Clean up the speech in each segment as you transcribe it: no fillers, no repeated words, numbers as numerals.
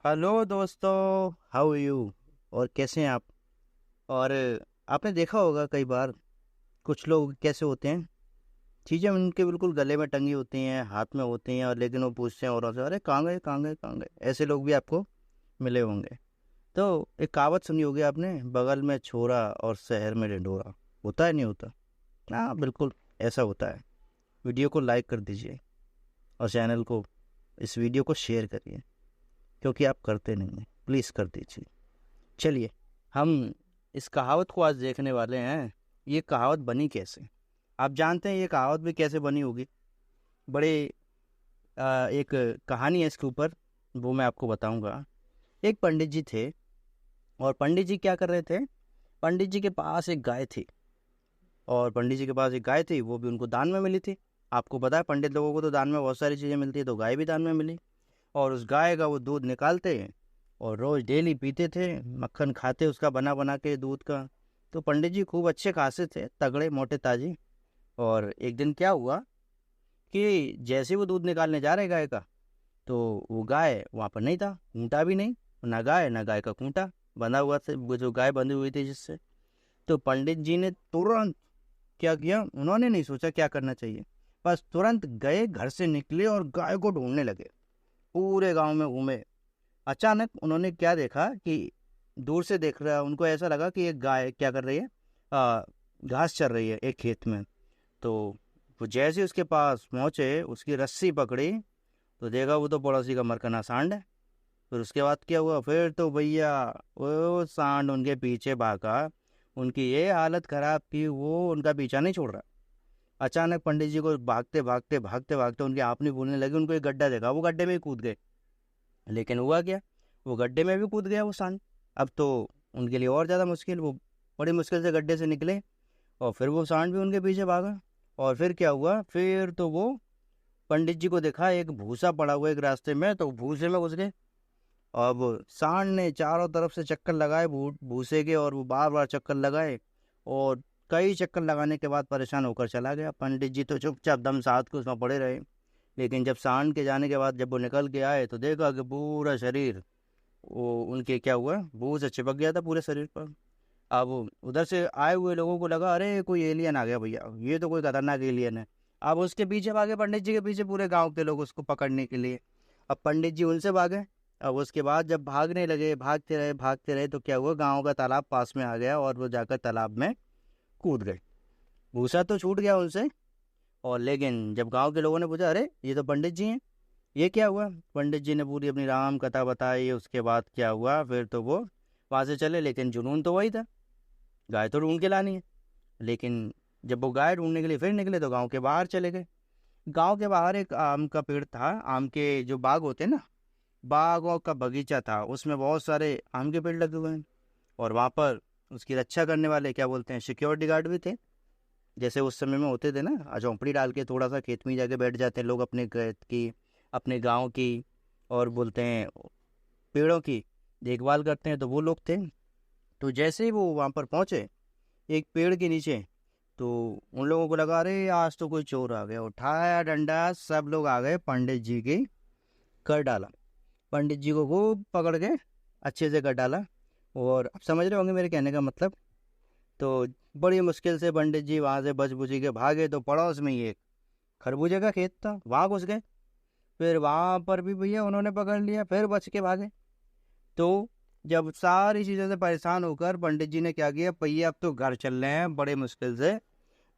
Hello दोस्तों, how you. और कैसे हैं आप। और आपने देखा होगा कई बार कुछ लोग कैसे होते हैं। चीज़ें उनके बिल्कुल गले में टंगी होती हैं, हाथ में होती हैं, और लेकिन वो पूछते हैं औरों से, अरे कहाँ गए कहाँ गए कहाँ गए। ऐसे लोग भी आपको मिले होंगे। तो एक कहावत सुनी होगी आपने, बगल में छोरा और शहर में ढिंढोरा। होता है नहीं होता। हाँ बिल्कुल, ऐसा होता है। वीडियो को लाइक कर दीजिए और चैनल को, इस वीडियो को शेयर करिए, क्योंकि आप करते नहीं हैं। प्लीज़ कर दीजिए। चलिए, हम इस कहावत को आज देखने वाले हैं। ये कहावत बनी कैसे। आप जानते हैं ये कहावत भी कैसे बनी होगी। बड़े एक कहानी है इसके ऊपर, वो मैं आपको बताऊंगा। एक पंडित जी थे, और पंडित जी क्या कर रहे थे। पंडित जी के पास एक गाय थी, और पंडित जी के पास एक गाय थी, वो भी उनको दान में मिली थी। आपको पता है पंडित लोगों को तो दान में बहुत सारी चीज़ें मिलती है, तो गाय भी दान में मिली। और उस गाय का वो दूध निकालते और रोज़ डेली पीते थे, मक्खन खाते उसका बना बना के दूध का। तो पंडित जी खूब अच्छे खासे थे, तगड़े मोटे ताजे। और एक दिन क्या हुआ कि जैसे वो दूध निकालने जा रहे गाय का, तो वो गाय वहाँ पर नहीं था, खूंटा भी नहीं। ना गाय का खूंटा बंधा हुआ था, वो जो गाय बंधी हुई थी जिससे। तो पंडित जी ने तुरंत क्या किया, उन्होंने नहीं सोचा क्या करना चाहिए, बस तुरंत गए, घर से निकले और गाय को ढूंढने लगे। पूरे गांव में घूमे। अचानक उन्होंने क्या देखा कि दूर से देख रहा, उनको ऐसा लगा कि एक गाय क्या कर रही है, आ, घास चर रही है एक खेत में। तो वो जैसे ही उसके पास पहुंचे, उसकी रस्सी पकड़ी, तो देखा वो तो पड़ोसी का मरकना सांड है। फिर उसके बाद क्या हुआ, फिर तो भैया वो सांड उनके पीछे भागा। उनकी ये हालत खराब की वो उनका पीछा नहीं छोड़ रहा। अचानक पंडित जी को भागते भागते भागते भागते उनकी आँख नहीं भूलने लगी, उनको एक गड्ढा देखा, वो गड्ढे में ही कूद गए। लेकिन हुआ क्या, वो गड्ढे में भी कूद गया वो सांड। अब तो उनके लिए और ज़्यादा मुश्किल, वो बड़ी मुश्किल से गड्ढे से निकले, और फिर वो सांड भी उनके पीछे भागा। और फिर क्या हुआ, फिर तो वो पंडित जी को देखा एक भूसा पड़ा हुआ एक रास्ते में, तो भूसे में घुस गए। अब सांड ने चारों तरफ से चक्कर लगाए भूसे के, और वो बार बार चक्कर लगाए, और कई चक्कर लगाने के बाद परेशान होकर चला गया। पंडित जी तो चुपचाप दम साध के उसमें पड़े रहे। लेकिन जब सांड के जाने के बाद जब वो निकल के आए, तो देखा कि पूरा शरीर, वो उनके क्या हुआ, भूत से चिपक गया था पूरे शरीर पर। अब उधर से आए हुए लोगों को लगा अरे कोई एलियन आ गया भैया, ये तो कोई खतरनाक एलियन है। अब उसके पीछे भागे पंडित जी के पीछे पूरे गांव के लोग उसको पकड़ने के लिए। अब पंडित जी उनसे भागे। अब उसके बाद जब भागने लगे, भागते रहे, तो क्या हुआ, गांव का तालाब पास में आ गया, और वो जाकर तालाब में कूद गए। भूसा तो छूट गया उनसे। और लेकिन जब गांव के लोगों ने पूछा, अरे ये तो पंडित जी हैं, ये क्या हुआ। पंडित जी ने पूरी अपनी राम कथा बताई। उसके बाद क्या हुआ, फिर तो वो वहां से चले, लेकिन जुनून तो वही था, गाय तो ढूंढ के लानी है। लेकिन जब वो गाय ढूंढने के लिए फिर निकले, तो गांव के बाहर चले गए। गांव के बाहर एक आम का पेड़ था, आम के जो बाग होते हैं ना, बागों का बगीचा था, उसमें बहुत सारे आम के पेड़ लगे हुए हैं। और वहां पर उसकी रक्षा करने वाले क्या बोलते हैं, सिक्योरिटी गार्ड भी थे। जैसे उस समय में होते थे ना, झोंपड़ी डाल के थोड़ा सा खेत में जाके बैठ जाते हैं लोग, अपने खेत की, अपने गांव की, और बोलते हैं पेड़ों की देखभाल करते हैं, तो वो लोग थे। तो जैसे ही वो वहां पर पहुंचे एक पेड़ के नीचे, तो उन लोगों को लगा अरे आज तो कोई चोर आ गया। उठाया डंडा, सब लोग आ गए, पंडित जी की कर डाला। पंडित जी को खूब पकड़ के अच्छे से कर डाला। और आप समझ रहे होंगे मेरे कहने का मतलब। तो बड़ी मुश्किल से पंडित जी वहां से बच बुची के भागे, तो पड़ोस में ही एक खरबूजे का खेत था, वहां घुस गए। फिर वहां पर भी भैया उन्होंने पकड़ लिया, फिर बच के भागे। तो जब सारी चीज़ों से परेशान होकर पंडित जी ने क्या किया, भैया अब तो घर चल रहे हैं, बड़े मुश्किल से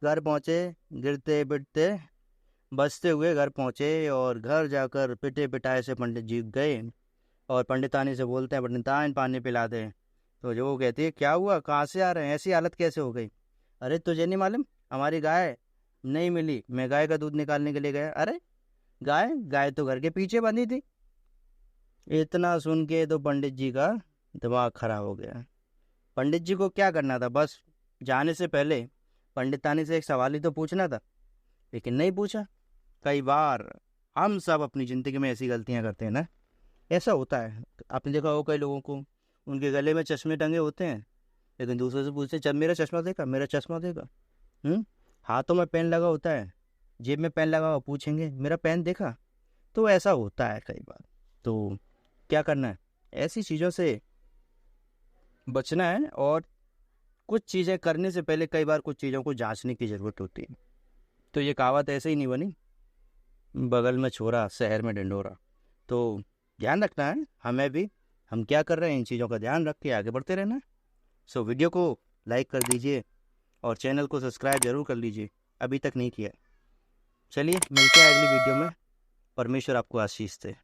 घर पहुंचे, गिरते पिटते बचते हुए घर पहुंचे। और घर जाकर पिटे पिटाए से पंडित जी गए, और पंडितानी से बोलते हैं, पंडितान पानी पिला दें। तो जो वो कहती है क्या हुआ, कहाँ से आ रहे हैं, ऐसी हालत कैसे हो गई। अरे तुझे नहीं मालूम, हमारी गाय नहीं मिली, मैं गाय का दूध निकालने के लिए गया। अरे गाय गाय तो घर के पीछे बंधी थी। इतना सुन के तो पंडित जी का दिमाग खराब हो गया। पंडित जी को क्या करना था, बस जाने से पहले पंडितानी से एक सवाल ही तो पूछना था, लेकिन नहीं पूछा। कई बार हम सब अपनी ज़िंदगी में ऐसी गलतियां करते हैं ना, ऐसा होता है। आपने देखा हो कई लोगों को, उनके गले में चश्मे टंगे होते हैं, लेकिन दूसरे से पूछते चल मेरा चश्मा देखा, मेरा चश्मा देखा। हम्म हाथों में पेन लगा होता है, जेब में पेन लगा हुआ, पूछेंगे मेरा पेन देखा। तो ऐसा होता है कई बार। तो क्या करना है, ऐसी चीज़ों से बचना है, और कुछ चीज़ें करने से पहले कई बार कुछ चीज़ों को जांचने की ज़रूरत होती है। तो ये कहावत ऐसे ही नहीं बनी, बगल में छोरा शहर में ढिंढोरा। तो ध्यान रखना है हमें भी, हम क्या कर रहे हैं इन चीज़ों का ध्यान रख के आगे बढ़ते रहना है। सो वीडियो को लाइक कर दीजिए और चैनल को सब्सक्राइब जरूर कर लीजिए, अभी तक नहीं किया है। चलिए मिलते हैं अगली वीडियो में। परमेश्वर आपको आशीष दे।